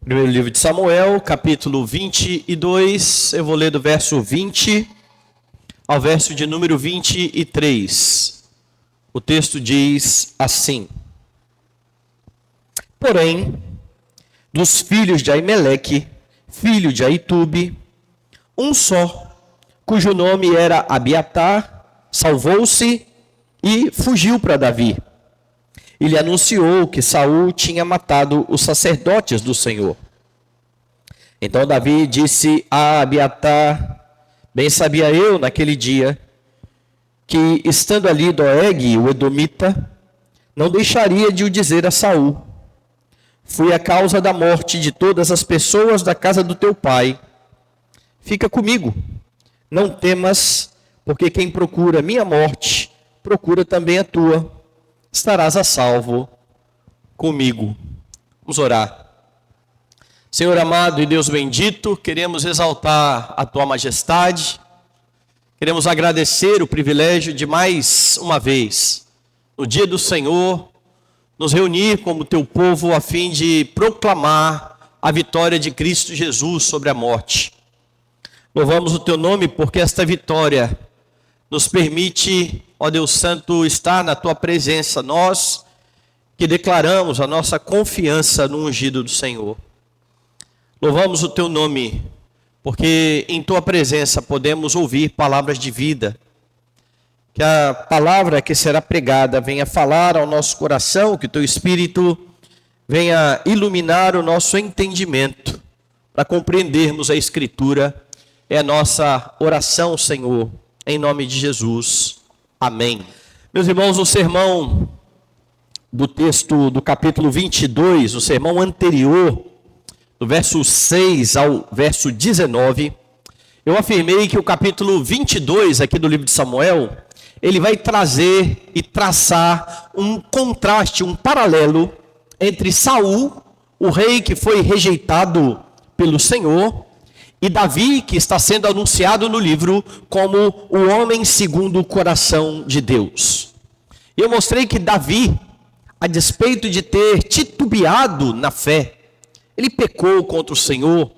Primeiro livro de Samuel, capítulo 22, eu vou ler do verso 20 ao verso de número 23. O texto diz assim: Porém, dos filhos de Aimeleque, filho de Aitube, um só, cujo nome era Abiatar, salvou-se e fugiu para Davi. Ele anunciou que Saul tinha matado os sacerdotes do Senhor. Então Davi disse a Abiatar: Bem sabia eu naquele dia que, estando ali Doeg, o edomita, não deixaria de o dizer a Saul: Fui a causa da morte de todas as pessoas da casa do teu pai. Fica comigo, não temas, porque quem procura minha morte, procura também a tua. Estarás a salvo comigo. Vamos orar. Senhor amado e Deus bendito, queremos exaltar a tua majestade, queremos agradecer o privilégio de mais uma vez, no dia do Senhor, nos reunir como teu povo a fim de proclamar a vitória de Cristo Jesus sobre a morte. Louvamos o teu nome porque esta vitória nos permite, ó Deus Santo, estar na tua presença, nós que declaramos a nossa confiança no ungido do Senhor. Louvamos o teu nome, porque em tua presença podemos ouvir palavras de vida. Que a palavra que será pregada venha falar ao nosso coração, que o teu Espírito venha iluminar o nosso entendimento, para compreendermos a Escritura. É a nossa oração, Senhor, em nome de Jesus. Amém. Meus irmãos, o sermão do texto do capítulo 22, o sermão anterior, do verso 6 ao verso 19, eu afirmei que o capítulo 22 aqui do livro de Samuel, ele vai trazer e traçar um contraste, um paralelo entre Saul, o rei que foi rejeitado pelo Senhor, e Davi, que está sendo anunciado no livro como o homem segundo o coração de Deus. Eu mostrei que Davi, a despeito de ter titubeado na fé, ele pecou contra o Senhor,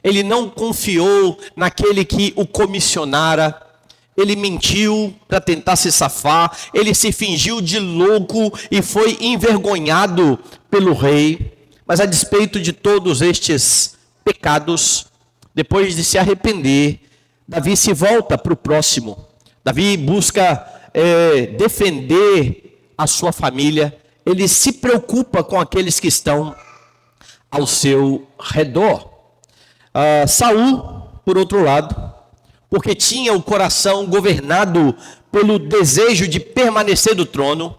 ele não confiou naquele que o comissionara, ele mentiu para tentar se safar, ele se fingiu de louco e foi envergonhado pelo rei. Mas a despeito de todos estes pecados, depois de se arrepender, Davi se volta para o próximo. Davi busca defender a sua família, ele se preocupa com aqueles que estão ao seu redor. Saul, por outro lado, porque tinha o coração governado pelo desejo de permanecer no trono.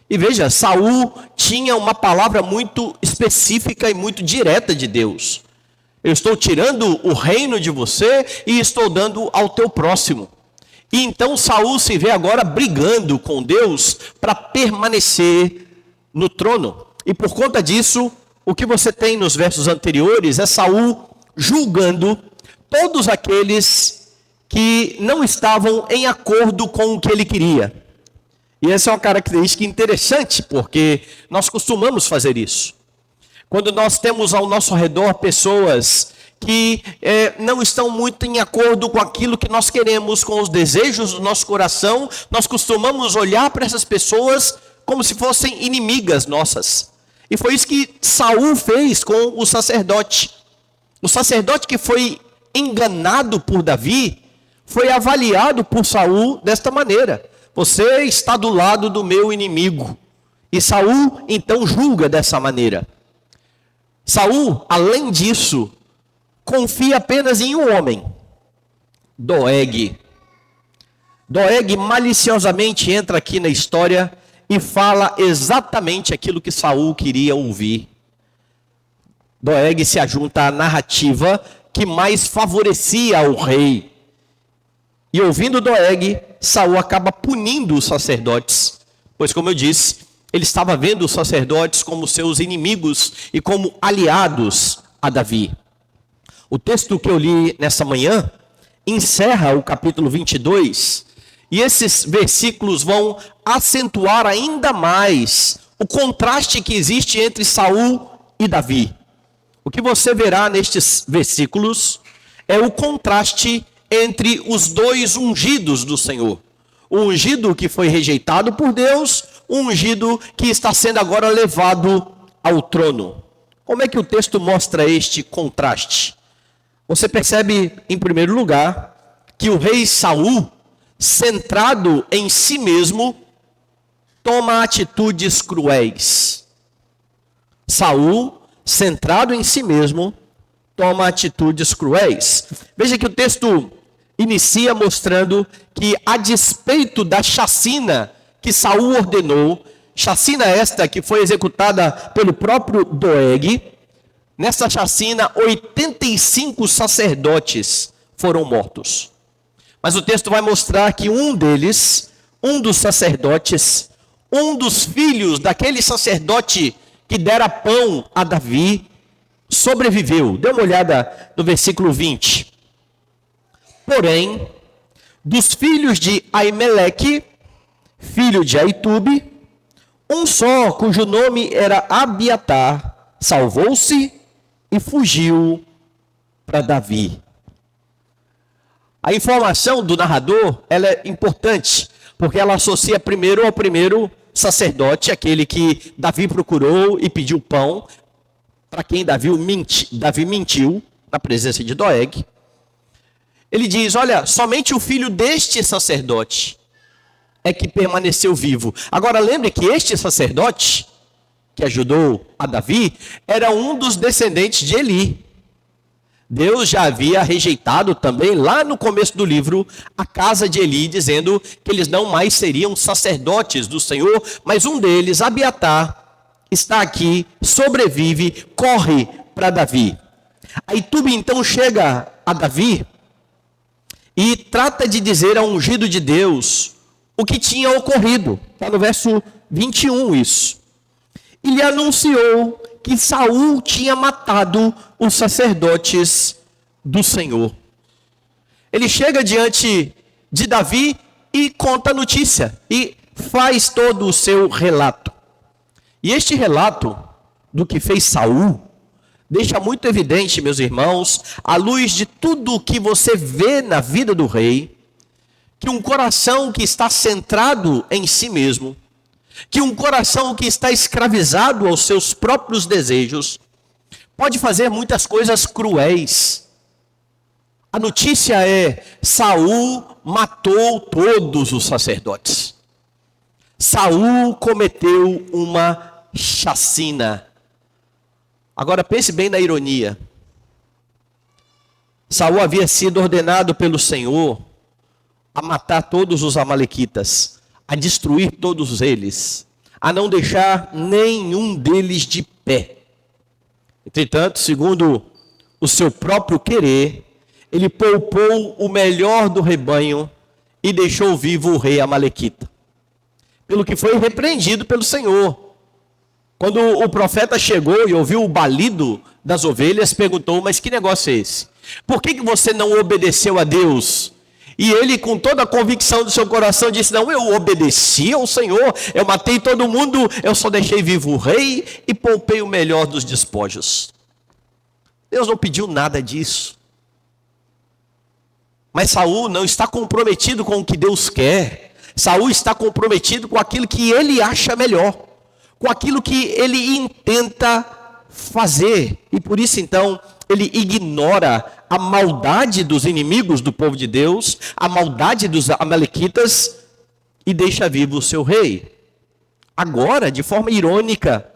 E veja, Saul tinha uma palavra muito específica e muito direta de Deus. Eu estou tirando o reino de você e estou dando ao teu próximo. E então Saul se vê agora brigando com Deus para permanecer no trono. E por conta disso, o que você tem nos versos anteriores é Saul julgando todos aqueles que não estavam em acordo com o que ele queria. E essa é uma característica interessante, porque nós costumamos fazer isso. Quando nós temos ao nosso redor pessoas que não estão muito em acordo com aquilo que nós queremos, com os desejos do nosso coração, nós costumamos olhar para essas pessoas como se fossem inimigas nossas. E foi isso que Saul fez com o sacerdote. O sacerdote que foi enganado por Davi, foi avaliado por Saul desta maneira: você está do lado do meu inimigo. E Saul então julga dessa maneira. Saul, além disso, confia apenas em um homem, Doeg. Doeg maliciosamente entra aqui na história e fala exatamente aquilo que Saul queria ouvir. Doeg se ajunta à narrativa que mais favorecia o rei. E ouvindo Doeg, Saul acaba punindo os sacerdotes, pois, como eu disse, ele estava vendo os sacerdotes como seus inimigos e como aliados a Davi. O texto que eu li nessa manhã encerra o capítulo 22, e esses versículos vão acentuar ainda mais o contraste que existe entre Saul e Davi. O que você verá nestes versículos é o contraste entre os dois ungidos do Senhor. O ungido que foi rejeitado por Deus, o ungido que está sendo agora levado ao trono. Como é que o texto mostra este contraste? Você percebe, em primeiro lugar, que o rei Saul, centrado em si mesmo, toma atitudes cruéis. Saul, centrado em si mesmo, toma atitudes cruéis. Veja que o texto inicia mostrando que, a despeito da chacina que Saul ordenou, chacina esta que foi executada pelo próprio Doeg, nessa chacina 85 sacerdotes foram mortos. Mas o texto vai mostrar que um deles, um dos sacerdotes, um dos filhos daquele sacerdote que dera pão a Davi, sobreviveu. Dê uma olhada no versículo 20. Porém, dos filhos de Aimeleque, filho de Aitube, um só, cujo nome era Abiatar, salvou-se e fugiu para Davi. A informação do narrador, ela é importante, porque ela associa primeiro ao primeiro sacerdote, aquele que Davi procurou e pediu pão, para quem Davi mentiu na presença de Doeg. Ele diz, olha, somente o filho deste sacerdote é que permaneceu vivo. Agora lembre que este sacerdote, que ajudou a Davi, era um dos descendentes de Eli. Deus já havia rejeitado também, lá no começo do livro, a casa de Eli, dizendo que eles não mais seriam sacerdotes do Senhor, mas um deles, Abiatar, está aqui, sobrevive, corre para Davi. Aitube então chega a Davi e trata de dizer ao ungido de Deus o que tinha ocorrido. Está no verso 21 isso. E lhe anunciou que Saul tinha matado os sacerdotes do Senhor. Ele chega diante de Davi e conta a notícia e faz todo o seu relato. E este relato do que fez Saul deixa muito evidente, meus irmãos, à luz de tudo o que você vê na vida do rei, que um coração que está centrado em si mesmo, que um coração que está escravizado aos seus próprios desejos, pode fazer muitas coisas cruéis. A notícia é: Saul matou todos os sacerdotes. Saul cometeu uma chacina. Agora pense bem na ironia. Saul havia sido ordenado pelo Senhor a matar todos os amalequitas, a destruir todos eles, a não deixar nenhum deles de pé. Entretanto, segundo o seu próprio querer, ele poupou o melhor do rebanho e deixou vivo o rei amalequita, pelo que foi repreendido pelo Senhor. Quando o profeta chegou e ouviu o balido das ovelhas, perguntou, mas que negócio é esse? Por que você não obedeceu a Deus? E ele, com toda a convicção do seu coração, disse, não, eu obedeci ao Senhor, eu matei todo mundo, eu só deixei vivo o rei e poupei o melhor dos despojos. Deus não pediu nada disso. Mas Saul não está comprometido com o que Deus quer. Saul está comprometido com aquilo que ele acha melhor, com aquilo que ele intenta fazer. E por isso, então, ele ignora a maldade dos inimigos do povo de Deus, a maldade dos amalequitas, e deixa vivo o seu rei. Agora, de forma irônica,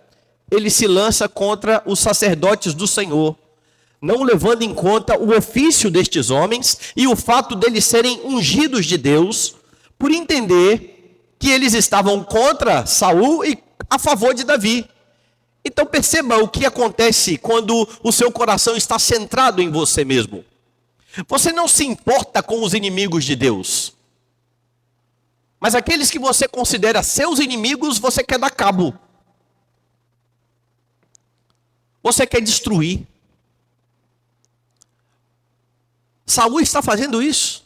ele se lança contra os sacerdotes do Senhor, não levando em conta o ofício destes homens e o fato deles serem ungidos de Deus, por entender que eles estavam contra Saul e a favor de Davi. Então perceba o que acontece quando o seu coração está centrado em você mesmo. Você não se importa com os inimigos de Deus, mas aqueles que você considera seus inimigos, você quer dar cabo. Você quer destruir. Saul está fazendo isso.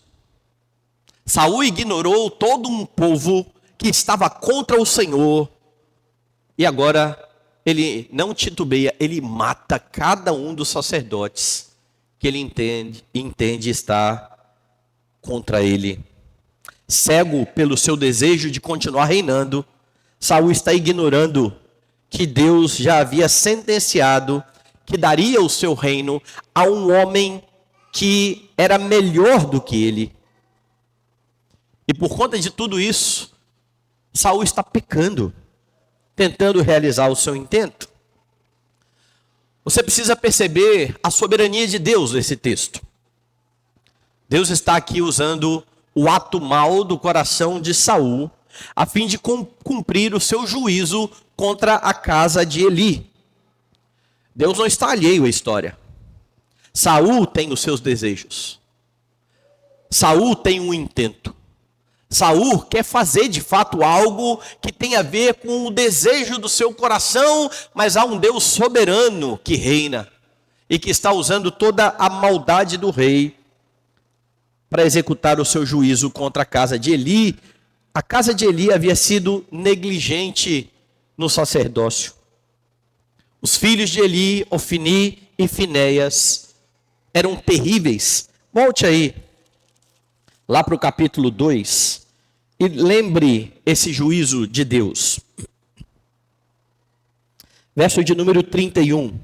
Saul ignorou todo um povo que estava contra o Senhor e agora ele não titubeia, ele mata cada um dos sacerdotes que ele entende estar contra ele. Cego pelo seu desejo de continuar reinando, Saul está ignorando que Deus já havia sentenciado que daria o seu reino a um homem que era melhor do que ele. E por conta de tudo isso, Saul está pecando, tentando realizar o seu intento. Você precisa perceber a soberania de Deus nesse texto. Deus está aqui usando o ato mau do coração de Saul, a fim de cumprir o seu juízo contra a casa de Eli. Deus não está alheio à história. Saul tem os seus desejos. Saul tem um intento. Saul quer fazer de fato algo que tem a ver com o desejo do seu coração, mas há um Deus soberano que reina e que está usando toda a maldade do rei para executar o seu juízo contra a casa de Eli. A casa de Eli havia sido negligente no sacerdócio. Os filhos de Eli, Ofni e Finéias, eram terríveis. Volte aí, lá para o capítulo 2, e lembre esse juízo de Deus. Verso de número 31.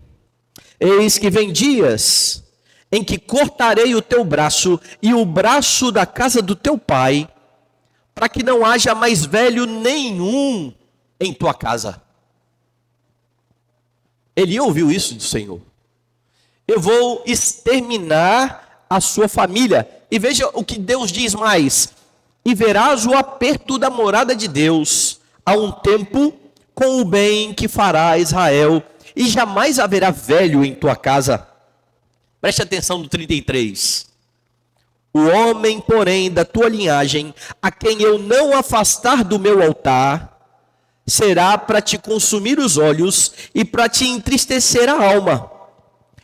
Eis que vem dias em que cortarei o teu braço e o braço da casa do teu pai, para que não haja mais velho nenhum em tua casa. Ele ouviu isso do Senhor. Eu vou exterminar a sua família. E veja o que Deus diz mais. E verás o aperto da morada de Deus a um tempo com o bem que fará Israel. E jamais haverá velho em tua casa. Preste atenção no 33. O homem, porém, da tua linhagem, a quem eu não afastar do meu altar, será para te consumir os olhos e para te entristecer a alma.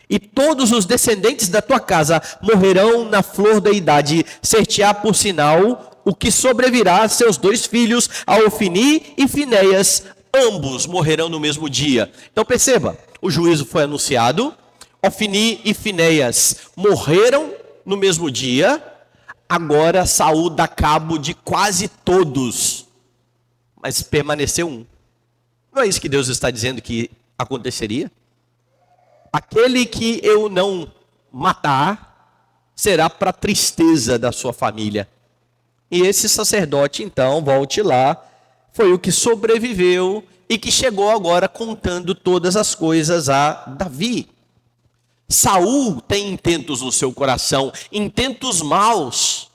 E todos os descendentes da tua casa morrerão na flor da idade, ser-te-á por sinal o que sobrevirá a seus dois filhos, a Ofni e Finéias, ambos morrerão no mesmo dia. Então perceba, o juízo foi anunciado, Ofni e Finéias morreram no mesmo dia, agora Saul dá cabo de quase todos, mas permaneceu um. Não é isso que Deus está dizendo que aconteceria? Aquele que eu não matar será para a tristeza da sua família. E esse sacerdote, então, volte lá, foi o que sobreviveu e que chegou agora contando todas as coisas a Davi. Saul tem intentos no seu coração, intentos maus.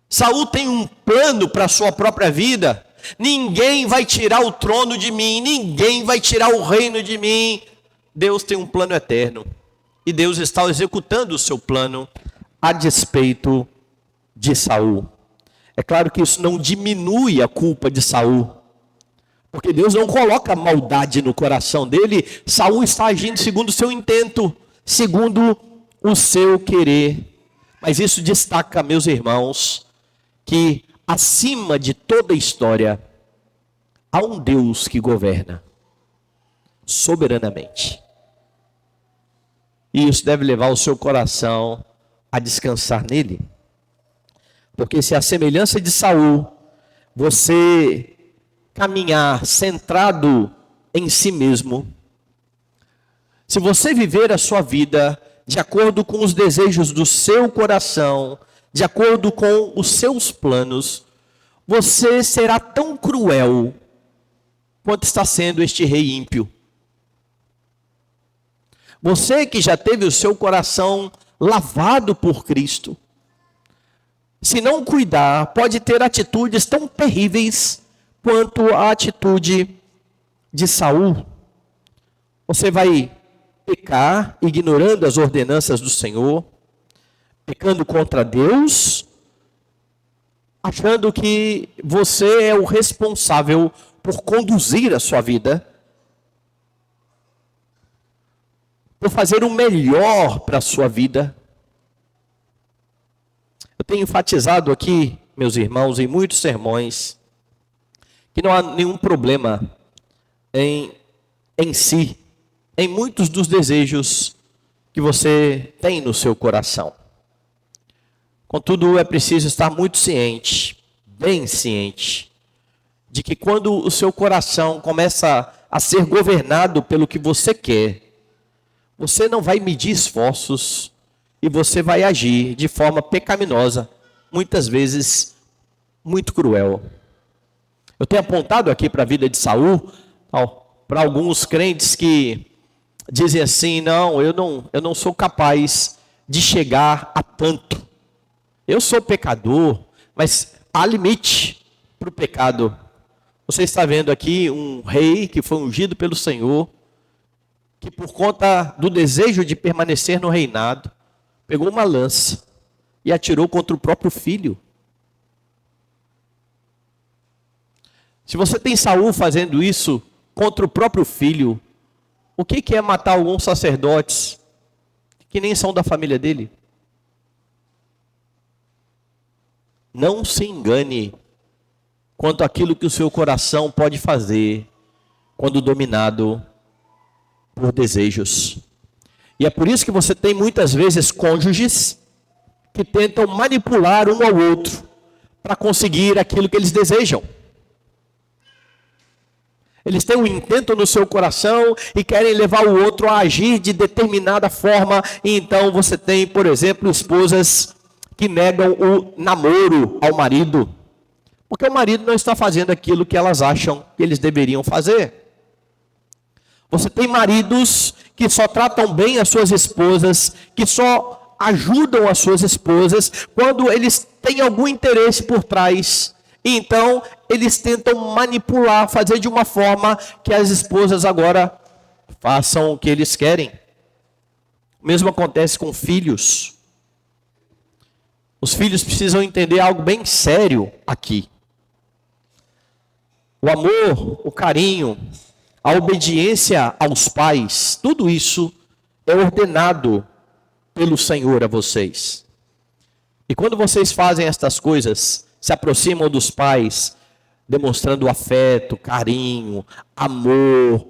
Saul tem um plano para a sua própria vida. Ninguém vai tirar o trono de mim, ninguém vai tirar o reino de mim. Deus tem um plano eterno. E Deus está executando o seu plano a despeito de Saul. É claro que isso não diminui a culpa de Saul, porque Deus não coloca maldade no coração dele. Saul está agindo segundo o seu intento, segundo o seu querer. Mas isso destaca, meus irmãos, que acima de toda a história, há um Deus que governa soberanamente. E isso deve levar o seu coração a descansar nele. Porque se a semelhança de Saul, você caminhar centrado em si mesmo, se você viver a sua vida de acordo com os desejos do seu coração, de acordo com os seus planos, você será tão cruel quanto está sendo este rei ímpio. Você que já teve o seu coração lavado por Cristo, se não cuidar, pode ter atitudes tão terríveis quanto a atitude de Saul. Você vai pecar ignorando as ordenanças do Senhor, pecando contra Deus, achando que você é o responsável por conduzir a sua vida, por fazer o melhor para a sua vida. Eu tenho enfatizado aqui, meus irmãos, em muitos sermões, que não há nenhum problema em si, em muitos dos desejos que você tem no seu coração. Contudo, é preciso estar muito ciente, bem ciente, de que quando o seu coração começa a ser governado pelo que você quer, você não vai medir esforços e você vai agir de forma pecaminosa, muitas vezes muito cruel. Eu tenho apontado aqui para a vida de Saul, para alguns crentes que dizem assim: não, eu não sou capaz de chegar a tanto. Eu sou pecador, mas há limite para o pecado. Você está vendo aqui um rei que foi ungido pelo Senhor, que por conta do desejo de permanecer no reinado, pegou uma lança e atirou contra o próprio filho. Se você tem Saul fazendo isso contra o próprio filho, o que é matar alguns sacerdotes que nem são da família dele? Não se engane quanto àquilo que o seu coração pode fazer quando dominado por desejos. E é por isso que você tem muitas vezes cônjuges que tentam manipular um ao outro para conseguir aquilo que eles desejam. Eles têm um intento no seu coração e querem levar o outro a agir de determinada forma. E então você tem, por exemplo, esposas que negam o namoro ao marido, porque o marido não está fazendo aquilo que elas acham que eles deveriam fazer. Você tem maridos que só tratam bem as suas esposas, que só ajudam as suas esposas quando eles têm algum interesse por trás. E então eles tentam manipular, fazer de uma forma que as esposas agora façam o que eles querem. O mesmo acontece com filhos. Os filhos precisam entender algo bem sério aqui. O amor, o carinho, a obediência aos pais, tudo isso é ordenado pelo Senhor a vocês. E quando vocês fazem estas coisas, se aproximam dos pais, demonstrando afeto, carinho, amor,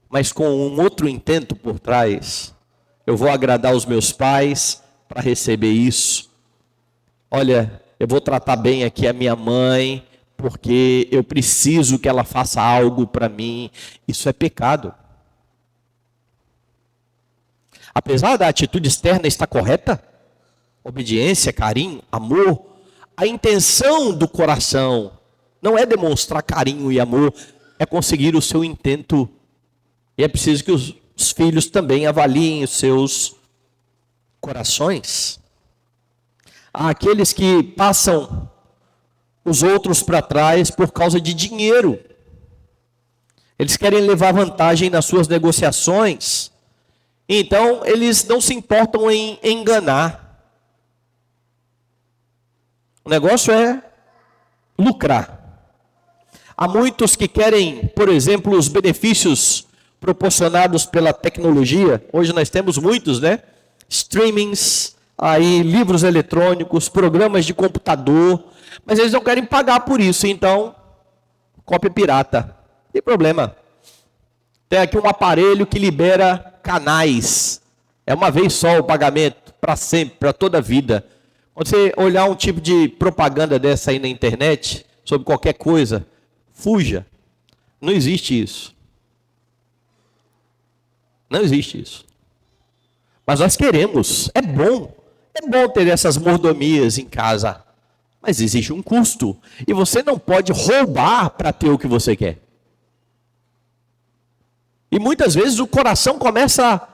mas com um outro intento por trás, eu vou agradar os meus pais para receber isso. Olha, eu vou tratar bem aqui a minha mãe, porque eu preciso que ela faça algo para mim. Isso é pecado. Apesar da atitude externa estar correta, obediência, carinho, amor, a intenção do coração não é demonstrar carinho e amor, é conseguir o seu intento. E é preciso que os filhos também avaliem os seus corações. Há aqueles que passam os outros para trás por causa de dinheiro. Eles querem levar vantagem nas suas negociações. Então, eles não se importam em enganar. O negócio é lucrar. Há muitos que querem, por exemplo, os benefícios proporcionados pela tecnologia. Hoje nós temos muitos, né? Streamings, aí livros eletrônicos, programas de computador, mas eles não querem pagar por isso, então cópia pirata. Não tem problema. Tem aqui um aparelho que libera canais. É uma vez só o pagamento, para sempre, para toda a vida. Quando você olhar um tipo de propaganda dessa aí na internet, sobre qualquer coisa, fuja. Não existe isso. Não existe isso. Mas nós queremos, é bom ter essas mordomias em casa. Mas existe um custo. E você não pode roubar para ter o que você quer. E muitas vezes o coração começa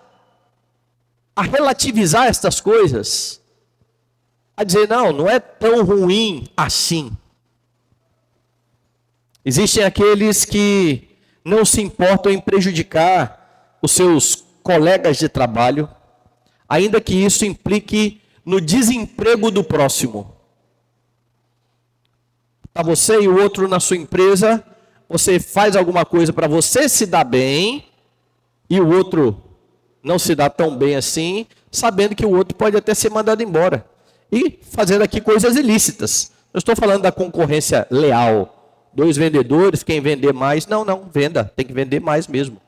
a relativizar estas coisas. A dizer, não é tão ruim assim. Existem aqueles que não se importam em prejudicar os seus colegas de trabalho, ainda que isso implique no desemprego do próximo. Está você e o outro na sua empresa, você faz alguma coisa para você se dar bem, e o outro não se dá tão bem assim, sabendo que o outro pode até ser mandado embora. E fazendo aqui coisas ilícitas. Eu estou falando da concorrência leal, 2 vendedores, quem vender mais, não, venda, tem que vender mais mesmo.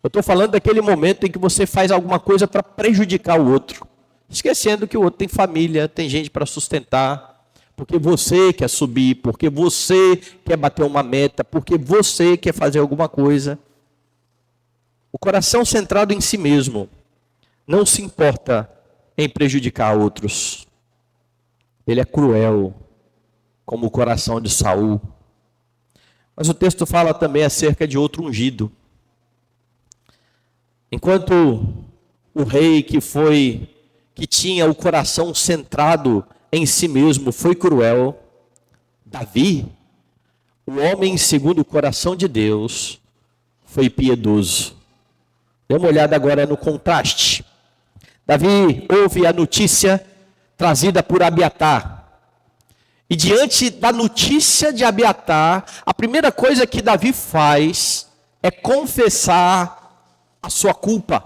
Eu estou falando daquele momento em que você faz alguma coisa para prejudicar o outro, esquecendo que o outro tem família, tem gente para sustentar, porque você quer subir, porque você quer bater uma meta, porque você quer fazer alguma coisa. O coração centrado em si mesmo não se importa em prejudicar outros. Ele é cruel, como o coração de Saul. Mas o texto fala também acerca de outro ungido. Enquanto o rei que tinha o coração centrado em si mesmo foi cruel, Davi, o homem segundo o coração de Deus, foi piedoso. Dê uma olhada agora no contraste. Davi ouve a notícia trazida por Abiatar. E diante da notícia de Abiatar, a primeira coisa que Davi faz é confessar a sua culpa,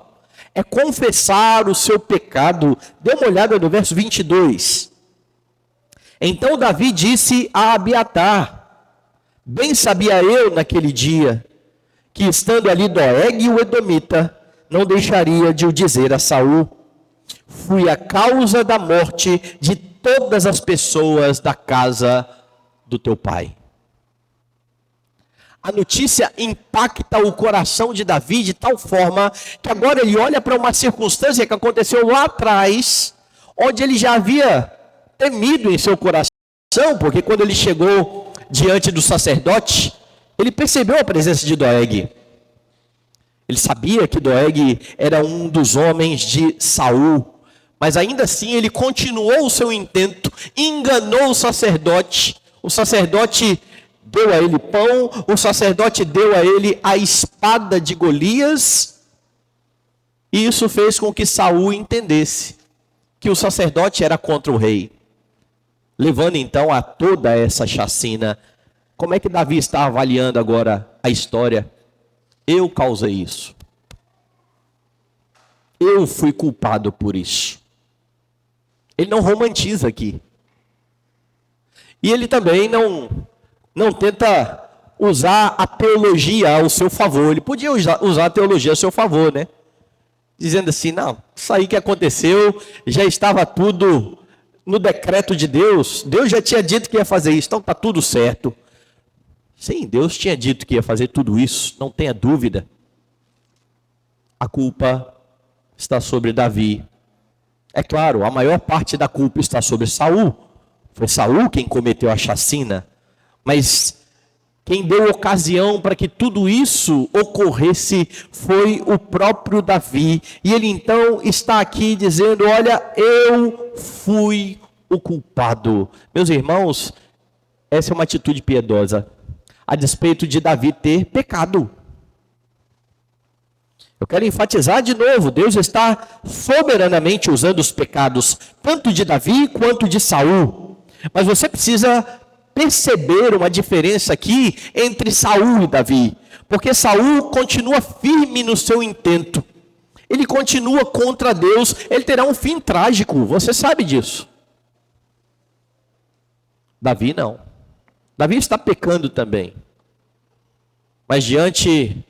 é confessar o seu pecado. Dê uma olhada no verso 22. Então Davi disse a Abiatar: bem sabia eu naquele dia, que estando ali Doeg o Edomita, não deixaria de o dizer a Saul: fui a causa da morte de todas as pessoas da casa do teu pai. A notícia impacta o coração de Davi de tal forma que agora ele olha para uma circunstância que aconteceu lá atrás, onde ele já havia temido em seu coração, porque quando ele chegou diante do sacerdote, ele percebeu a presença de Doeg. Ele sabia que Doeg era um dos homens de Saul, mas ainda assim ele continuou o seu intento, enganou o sacerdote deu a ele pão, o sacerdote deu a ele a espada de Golias, e isso fez com que Saul entendesse que o sacerdote era contra o rei, levando então a toda essa chacina. Como é que Davi está avaliando agora a história? Eu causei isso. Eu fui culpado por isso. Ele não romantiza aqui. E ele também não tenta usar a teologia ao seu favor. Ele podia usar a teologia ao seu favor, né? Dizendo assim, não, isso aí que aconteceu, já estava tudo no decreto de Deus. Deus já tinha dito que ia fazer isso, então está tudo certo. Sim, Deus tinha dito que ia fazer tudo isso, não tenha dúvida. A culpa está sobre Davi. É claro, a maior parte da culpa está sobre Saul. Foi Saul quem cometeu a chacina. Mas quem deu ocasião para que tudo isso ocorresse foi o próprio Davi. E ele então está aqui dizendo, olha, eu fui o culpado. Meus irmãos, essa é uma atitude piedosa, a despeito de Davi ter pecado. Eu quero enfatizar de novo, Deus está soberanamente usando os pecados, tanto de Davi quanto de Saul. Mas você precisa perceber uma diferença aqui entre Saul e Davi. Porque Saul continua firme no seu intento. Ele continua contra Deus, ele terá um fim trágico, você sabe disso. Davi não. Davi está pecando também. Mas diante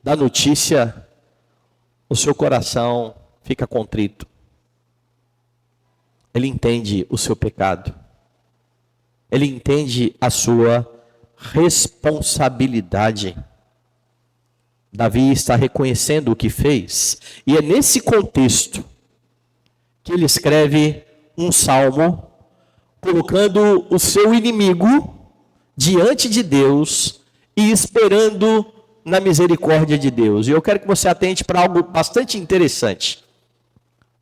da notícia, o seu coração fica contrito. Ele entende o seu pecado. Ele entende a sua responsabilidade. Davi está reconhecendo o que fez. E é nesse contexto que ele escreve um salmo, colocando o seu inimigo diante de Deus e esperando na misericórdia de Deus. E eu quero que você atente para algo bastante interessante.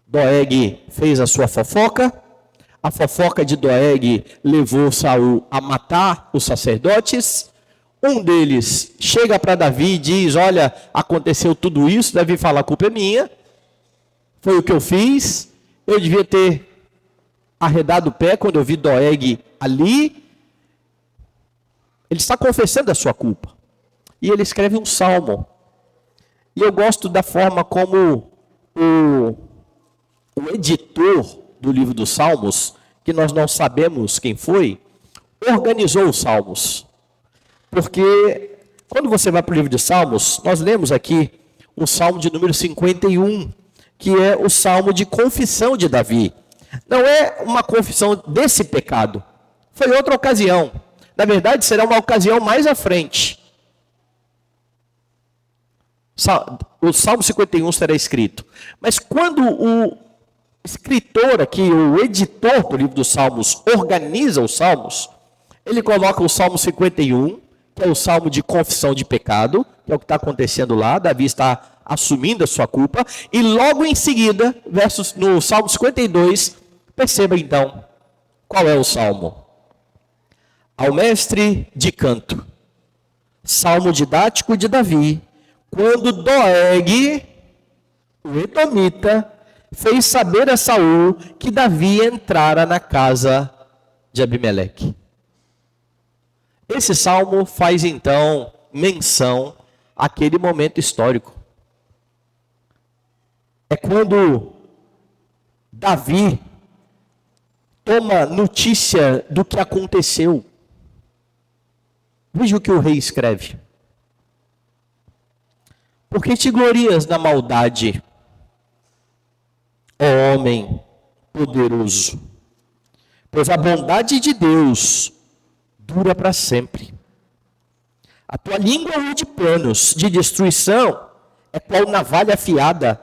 Doeg fez a sua fofoca. A fofoca de Doeg levou Saul a matar os sacerdotes. Um deles chega para Davi e diz, olha, aconteceu tudo isso. Davi fala, a culpa é minha. Foi o que eu fiz. Eu devia ter arredado o pé quando eu vi Doeg ali. Ele está confessando a sua culpa. E ele escreve um salmo. E eu gosto da forma como o editor do livro dos Salmos, que nós não sabemos quem foi, organizou os Salmos. Porque quando você vai para o livro de Salmos, nós lemos aqui o Salmo de número 51, que é o Salmo de confissão de Davi. Não é uma confissão desse pecado, foi outra ocasião. Na verdade, será uma ocasião mais à frente. O Salmo 51 será escrito. Mas quando o escritor aqui, o editor do livro dos Salmos, organiza os Salmos, ele coloca o Salmo 51, que é o Salmo de confissão de pecado, que é o que está acontecendo lá. Davi está assumindo a sua culpa. E logo em seguida, no Salmo 52, perceba então qual é o Salmo. Ao mestre de canto, Salmo didático de Davi, quando Doeg, o edomita, fez saber a Saul que Davi entrara na casa de Abimeleque. Esse salmo faz então menção àquele momento histórico. É quando Davi toma notícia do que aconteceu. Veja o que o rei escreve. Por que te glorias na maldade, ó homem poderoso? Pois a bondade de Deus dura para sempre. A tua língua é de planos, de destruição, é qual navalha afiada,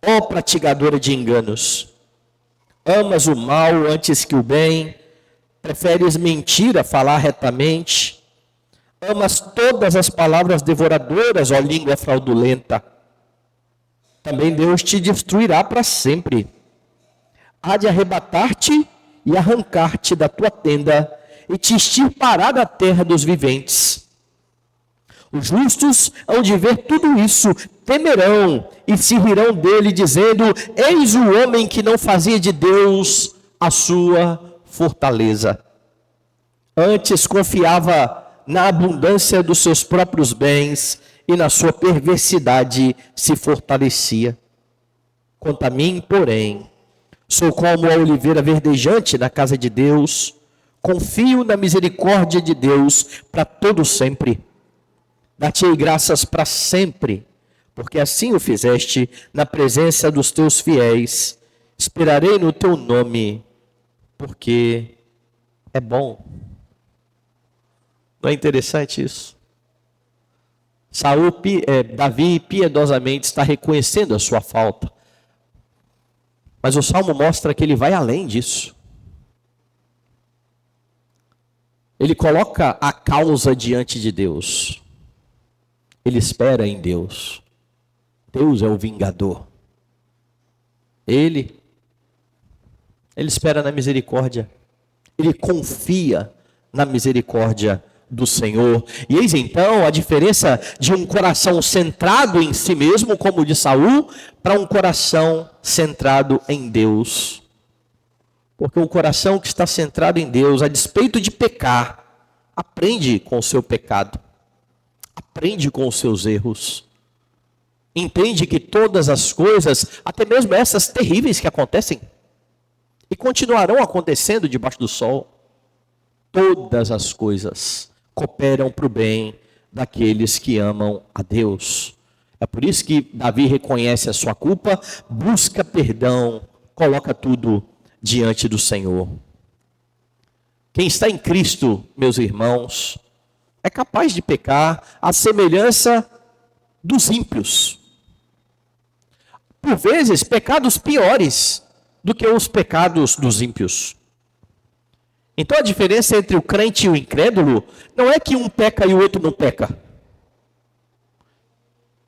ó pratigadora de enganos. Amas o mal antes que o bem, preferes mentira a falar retamente. Amas todas as palavras devoradoras, ó língua fraudulenta. Também Deus te destruirá para sempre. Há de arrebatar-te e arrancar-te da tua tenda e te extirpará da terra dos viventes. Os justos hão de ver tudo isso, temerão e se rirão dele, dizendo: eis o homem que não fazia de Deus a sua fortaleza. Antes confiava na abundância dos seus próprios bens e na sua perversidade se fortalecia. Quanto a mim, porém, sou como a oliveira verdejante na casa de Deus, confio na misericórdia de Deus para todo sempre. Dá-te graças para sempre, porque assim o fizeste na presença dos teus fiéis. Esperarei no teu nome, porque é bom. Não é interessante isso? Davi piedosamente está reconhecendo a sua falta. Mas o Salmo mostra que ele vai além disso. Ele coloca a causa diante de Deus. Ele espera em Deus. Deus é o vingador. Ele espera na misericórdia. Ele confia na misericórdia do Senhor. E eis então a diferença de um coração centrado em si mesmo, como o de Saul, para um coração centrado em Deus. Porque o coração que está centrado em Deus, a despeito de pecar, aprende com o seu pecado, aprende com os seus erros, entende que todas as coisas, até mesmo essas terríveis que acontecem e continuarão acontecendo debaixo do sol, todas as coisas cooperam para o bem daqueles que amam a Deus. É por isso que Davi reconhece a sua culpa, busca perdão, coloca tudo diante do Senhor. Quem está em Cristo, meus irmãos, é capaz de pecar à semelhança dos ímpios. Por vezes, pecados piores do que os pecados dos ímpios. Então a diferença entre o crente e o incrédulo não é que um peca e o outro não peca.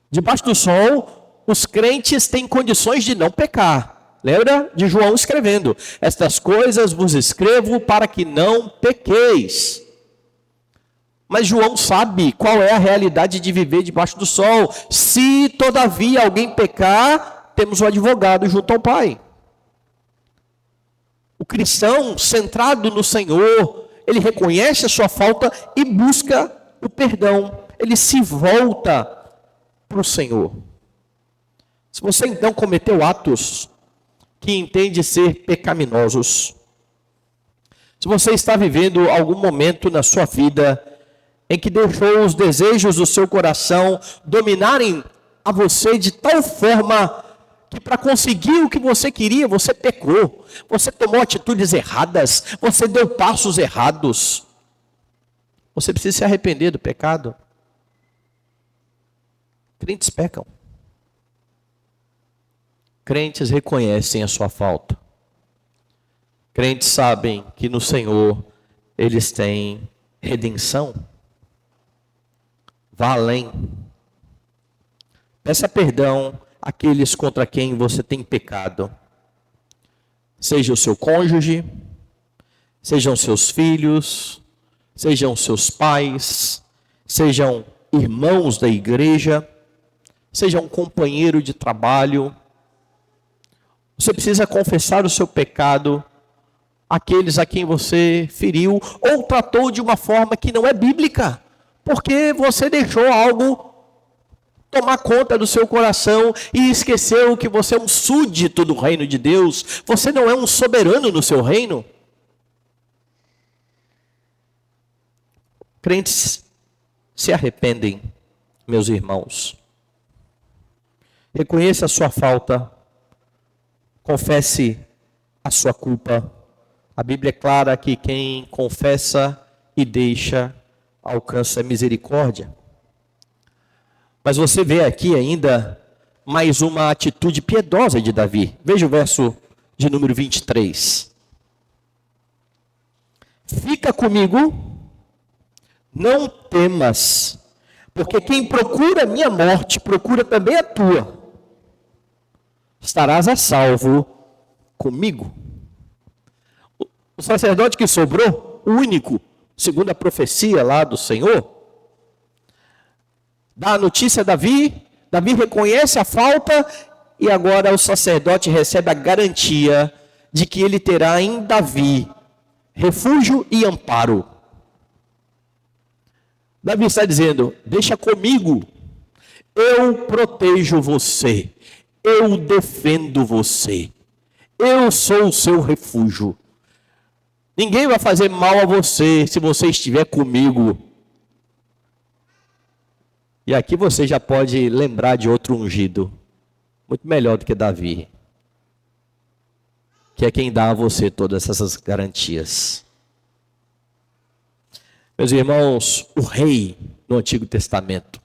Debaixo do sol, os crentes têm condições de não pecar. Lembra de João escrevendo: estas coisas vos escrevo para que não pequeis. Mas João sabe qual é a realidade de viver debaixo do sol. Se todavia alguém pecar, temos um advogado junto ao Pai. O cristão centrado no Senhor, ele reconhece a sua falta e busca o perdão. Ele se volta para o Senhor. Se você então cometeu atos que entende ser pecaminosos, se você está vivendo algum momento na sua vida em que deixou os desejos do seu coração dominarem a você de tal forma que para conseguir o que você queria, você pecou, você tomou atitudes erradas, você deu passos errados. Você precisa se arrepender do pecado. Crentes pecam. Crentes reconhecem a sua falta. Crentes sabem que no Senhor eles têm redenção. Vá além. Peça perdão àqueles contra quem você tem pecado. Seja o seu cônjuge, sejam seus filhos, sejam seus pais, sejam irmãos da igreja, seja um companheiro de trabalho. Você precisa confessar o seu pecado àqueles a quem você feriu ou tratou de uma forma que não é bíblica, porque você deixou algo tomar conta do seu coração e esqueceu que você é um súdito do reino de Deus, você não é um soberano no seu reino. Crentes se arrependem, meus irmãos. Reconheça a sua falta, confesse a sua culpa. A Bíblia é clara que quem confessa e deixa alcança misericórdia. Mas você vê aqui ainda mais uma atitude piedosa de Davi. Veja o verso de número 23. Fica comigo, não temas, porque quem procura a minha morte, procura também a tua. Estarás a salvo comigo. O sacerdote que sobrou, o único, segundo a profecia lá do Senhor, dá a notícia a Davi, Davi reconhece a falta e agora o sacerdote recebe a garantia de que ele terá em Davi refúgio e amparo. Davi está dizendo, deixa comigo, eu protejo você, eu defendo você, eu sou o seu refúgio. Ninguém vai fazer mal a você se você estiver comigo. E aqui você já pode lembrar de outro ungido, muito melhor do que Davi, que é quem dá a você todas essas garantias. Meus irmãos, o rei no Antigo Testamento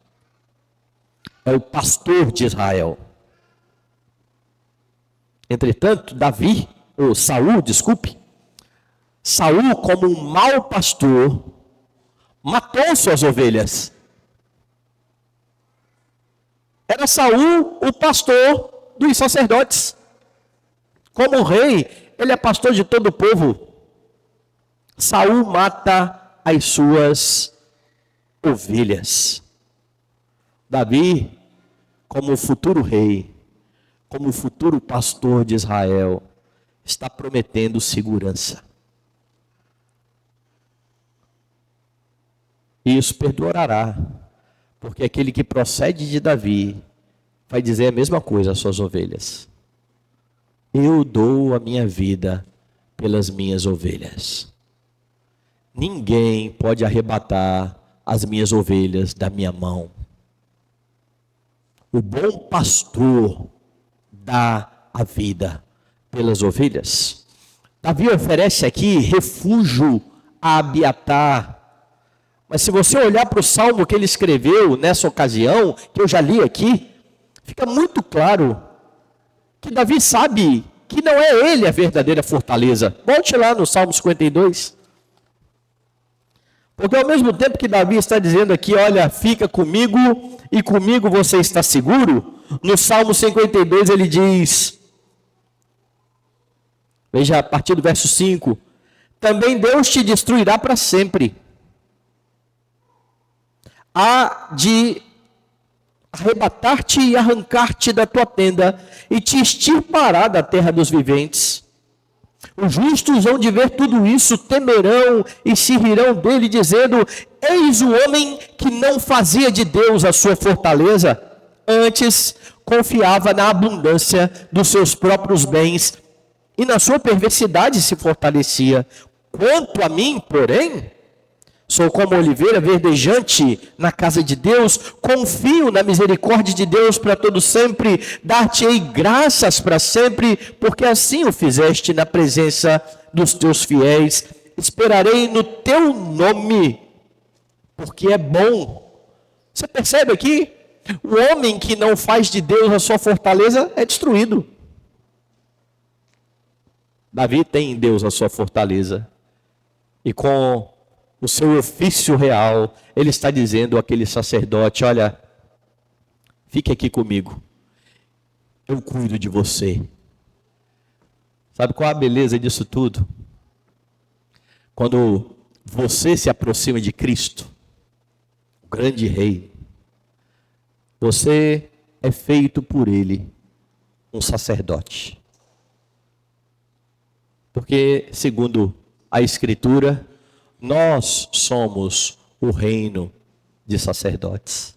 é o pastor de Israel. Entretanto, Saul, como um mau pastor, matou suas ovelhas. Era Saul o pastor dos sacerdotes. Como rei, ele é pastor de todo o povo. Saul mata as suas ovelhas. Davi, como futuro rei, como futuro pastor de Israel, está prometendo segurança. E isso perdurará, porque aquele que procede de Davi vai dizer a mesma coisa às suas ovelhas. Eu dou a minha vida pelas minhas ovelhas. Ninguém pode arrebatar as minhas ovelhas da minha mão. O bom pastor dá a vida pelas ovelhas. Davi oferece aqui refúgio a Abiatar. Mas se você olhar para o salmo que ele escreveu nessa ocasião, que eu já li aqui, fica muito claro que Davi sabe que não é ele a verdadeira fortaleza. Volte lá no Salmo 52. Porque ao mesmo tempo que Davi está dizendo aqui, olha, fica comigo e comigo você está seguro, no Salmo 52 ele diz, veja a partir do verso 5, também Deus te destruirá para sempre. Há de arrebatar-te e arrancar-te da tua tenda e te extirpará da terra dos viventes. Os justos hão de ver tudo isso, temerão e se rirão dele, dizendo, eis o homem que não fazia de Deus a sua fortaleza, antes confiava na abundância dos seus próprios bens e na sua perversidade se fortalecia. Quanto a mim, porém, Sou como oliveira verdejante na casa de Deus, confio na misericórdia de Deus para todo sempre, dar-te-ei graças para sempre, porque assim o fizeste na presença dos teus fiéis. Esperarei no teu nome, porque é bom. Você percebe aqui? O homem que não faz de Deus a sua fortaleza é destruído. Davi tem em Deus a sua fortaleza. E com o seu ofício real, ele está dizendo àquele sacerdote: olha, fique aqui comigo, eu cuido de você. Sabe qual a beleza disso tudo? Quando você se aproxima de Cristo, o grande rei, você é feito por ele um sacerdote. Porque, segundo a Escritura, nós somos o reino de sacerdotes.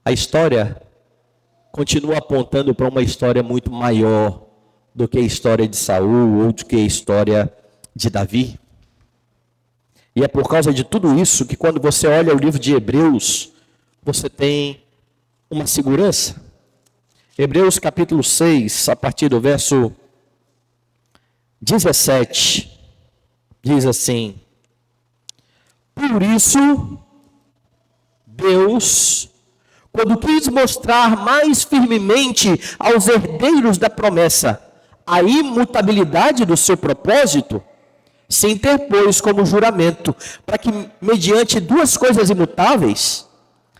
A história continua apontando para uma história muito maior do que a história de Saul ou do que a história de Davi. E é por causa de tudo isso que quando você olha o livro de Hebreus, você tem uma segurança. Hebreus capítulo 6, a partir do verso 17, diz assim: por isso, Deus, quando quis mostrar mais firmemente aos herdeiros da promessa a imutabilidade do seu propósito, se interpôs como juramento, para que, mediante duas coisas imutáveis,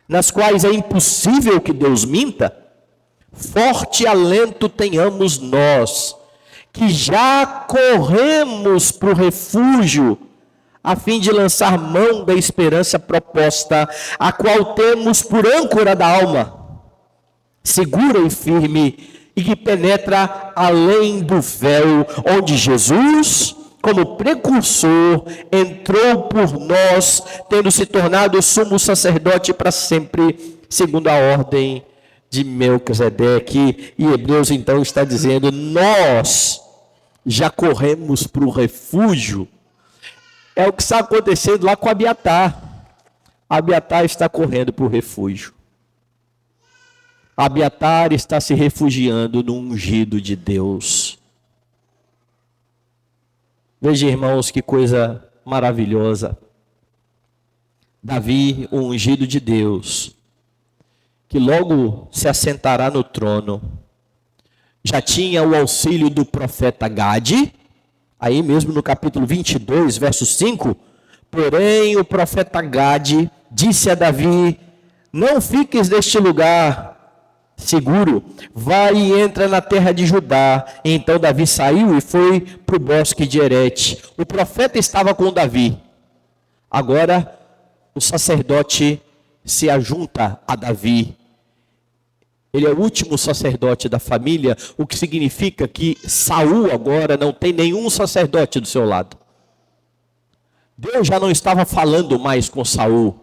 nas quais é impossível que Deus minta, forte alento tenhamos nós, que já corremos para o refúgio, a fim de lançar mão da esperança proposta, a qual temos por âncora da alma, segura e firme, e que penetra além do véu, onde Jesus, como precursor, entrou por nós, tendo se tornado sumo sacerdote para sempre, segundo a ordem de Melquisedeque. E Hebreus então está dizendo: nós já corremos para o refúgio. É o que está acontecendo lá com Abiatar. Abiatar está correndo para o refúgio. Abiatar está se refugiando no ungido de Deus. Veja, irmãos, que coisa maravilhosa. Davi, o ungido de Deus, que logo se assentará no trono, já tinha o auxílio do profeta Gade, aí mesmo no capítulo 22, verso 5, porém o profeta Gade disse a Davi: não fiques neste lugar seguro, vai e entra na terra de Judá. Então Davi saiu e foi para o bosque de Herete. O profeta estava com Davi. Agora o sacerdote se ajunta a Davi. Ele é o último sacerdote da família, o que significa que Saul agora não tem nenhum sacerdote do seu lado. Deus já não estava falando mais com Saul.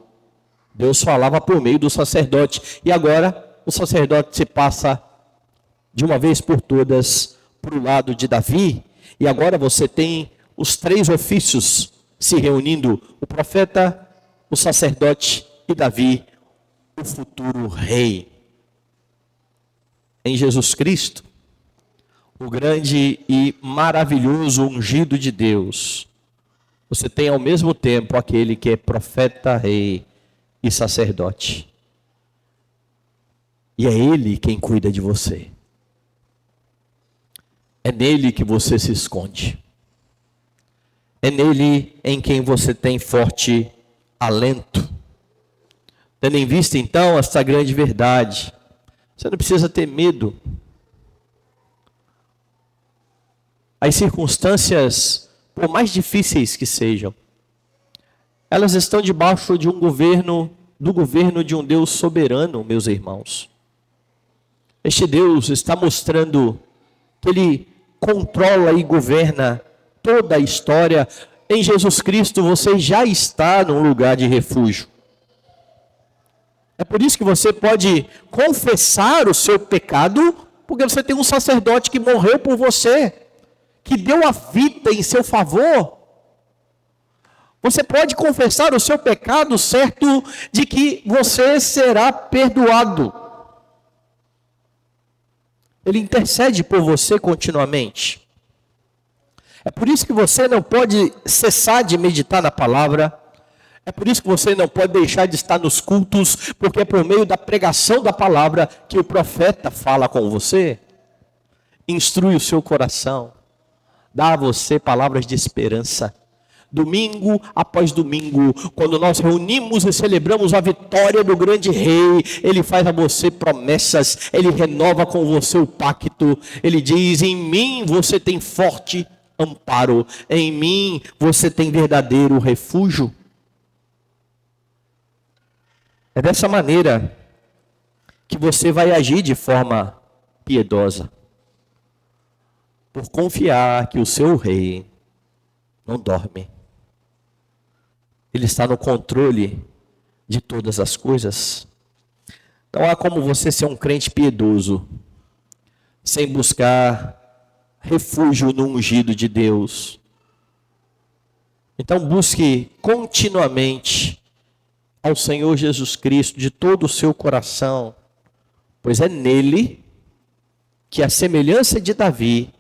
Deus falava por meio do sacerdote. E agora o sacerdote se passa de uma vez por todas para o lado de Davi. E agora você tem os três ofícios se reunindo: o profeta, o sacerdote e Davi, o futuro rei. Em Jesus Cristo, o grande e maravilhoso ungido de Deus, você tem ao mesmo tempo aquele que é profeta, rei e sacerdote. E é Ele quem cuida de você. É nele que você se esconde. É nele em quem você tem forte alento. Tendo em vista então esta grande verdade, você não precisa ter medo. As circunstâncias, por mais difíceis que sejam, elas estão debaixo de um governo, do governo de um Deus soberano, meus irmãos. Este Deus está mostrando que Ele controla e governa toda a história. Em Jesus Cristo você já está num lugar de refúgio. É por isso que você pode confessar o seu pecado, porque você tem um sacerdote que morreu por você, que deu a vida em seu favor. Você pode confessar o seu pecado, certo de que você será perdoado. Ele intercede por você continuamente. É por isso que você não pode cessar de meditar na palavra. É por isso que você não pode deixar de estar nos cultos, porque é por meio da pregação da palavra que o profeta fala com você. Instrui o seu coração. Dá a você palavras de esperança. Domingo após domingo, quando nós reunimos e celebramos a vitória do grande rei, ele faz a você promessas, ele renova com você o pacto, ele diz: em mim você tem forte amparo, em mim você tem verdadeiro refúgio. É dessa maneira que você vai agir de forma piedosa, por confiar que o seu rei não dorme. Ele está no controle de todas as coisas. Não há como você ser um crente piedoso sem buscar refúgio no ungido de Deus. Então busque continuamente ao Senhor Jesus Cristo de todo o seu coração, pois é nele que, a semelhança de Davi,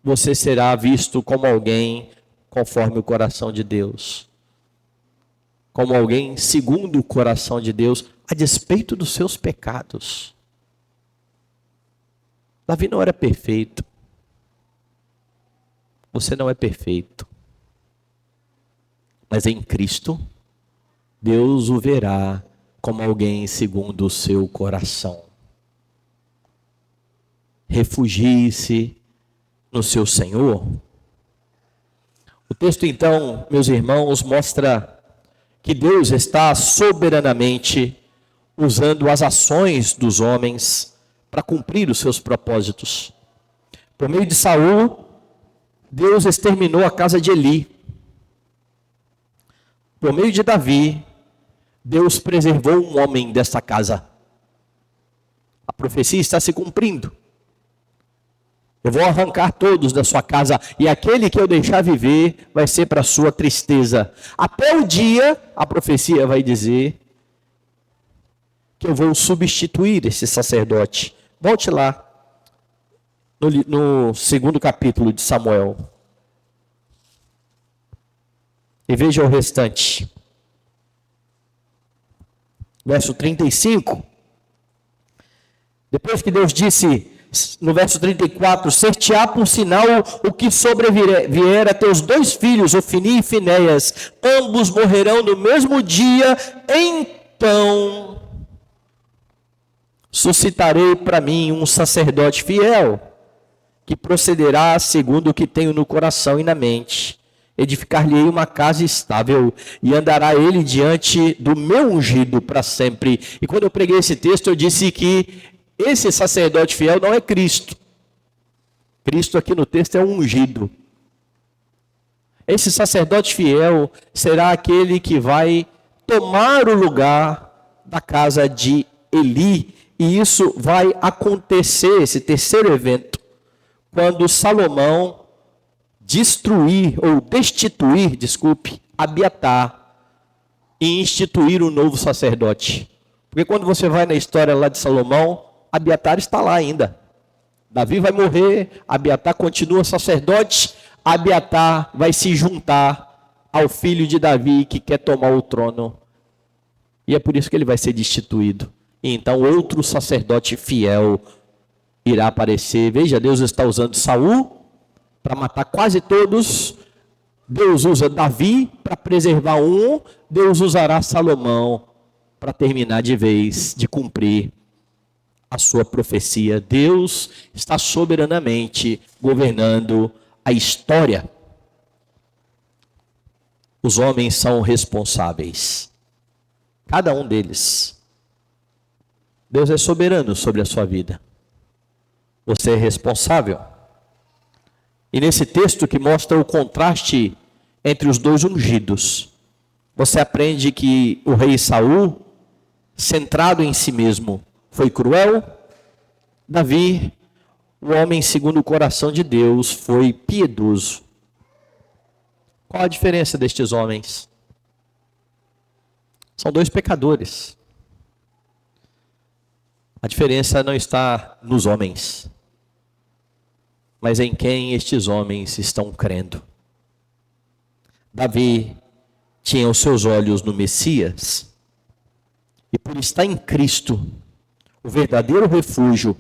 você será visto como alguém conforme o coração de Deus. Como alguém segundo o coração de Deus, a despeito dos seus pecados. Davi não era perfeito. Você não é perfeito. Mas em Cristo, Deus o verá como alguém segundo o seu coração. Refugie-se no seu Senhor. O texto então, meus irmãos, mostra que Deus está soberanamente usando as ações dos homens para cumprir os seus propósitos. Por meio de Saul, Deus exterminou a casa de Eli. Por meio de Davi, Deus preservou um homem desta casa. A profecia está se cumprindo. Eu vou arrancar todos da sua casa, e aquele que eu deixar viver vai ser para sua tristeza. Até o dia, a profecia vai dizer, que eu vou substituir esse sacerdote. Volte lá, no segundo capítulo de Samuel. E veja o restante. Verso 35. Depois que Deus disse, no verso 34, ser-te-á por sinal o que sobrevier a teus 2 filhos, Ofni e Finéias, ambos morrerão no mesmo dia, então suscitarei para mim um sacerdote fiel, que procederá segundo o que tenho no coração e na mente. Edificar-lhe-ei uma casa estável, e andará ele diante do meu ungido para sempre. E quando eu preguei esse texto, eu disse que esse sacerdote fiel não é Cristo. Cristo aqui no texto é um ungido. Esse sacerdote fiel será aquele que vai tomar o lugar da casa de Eli. E isso vai acontecer, esse terceiro evento, quando Salomão destituir Abiatar e instituir um novo sacerdote. Porque quando você vai na história lá de Salomão, Abiatar está lá ainda. Davi vai morrer, Abiatar continua sacerdote, Abiatar vai se juntar ao filho de Davi que quer tomar o trono. E é por isso que ele vai ser destituído. E então outro sacerdote fiel irá aparecer. Veja, Deus está usando Saul para matar quase todos. Deus usa Davi para preservar um. Deus usará Salomão para terminar de vez, de cumprir a sua profecia. Deus está soberanamente governando a história. Os homens são responsáveis. Cada um deles. Deus é soberano sobre a sua vida. Você é responsável. E nesse texto que mostra o contraste entre os 2 ungidos, você aprende que o rei Saul, centrado em si mesmo, foi cruel. Davi, o homem segundo o coração de Deus foi piedoso. Qual a diferença destes homens? São dois pecadores. A diferença não está nos homens, mas em quem estes homens estão crendo. Davi tinha os seus olhos no Messias, e por estar em Cristo, o verdadeiro refúgio,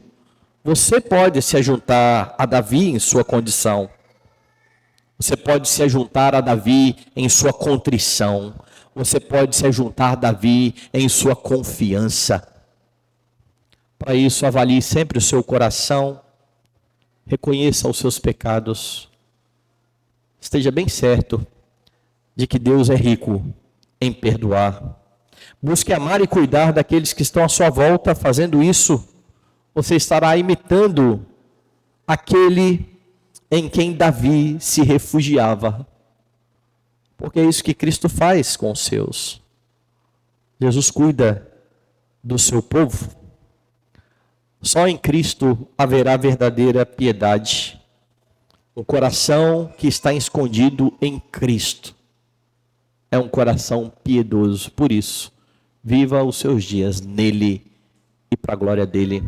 você pode se ajuntar a Davi em sua condição. Você pode se ajuntar a Davi em sua contrição. Você pode se ajuntar a Davi em sua confiança. Para isso, avalie sempre o seu coração, reconheça os seus pecados. Esteja bem certo de que Deus é rico em perdoar. Busque amar e cuidar daqueles que estão à sua volta. Fazendo isso, você estará imitando aquele em quem Davi se refugiava. Porque é isso que Cristo faz com os seus. Jesus cuida do seu povo. Só em Cristo haverá verdadeira piedade. O coração que está escondido em Cristo é um coração piedoso. Por isso, viva os seus dias nele e para a glória dele.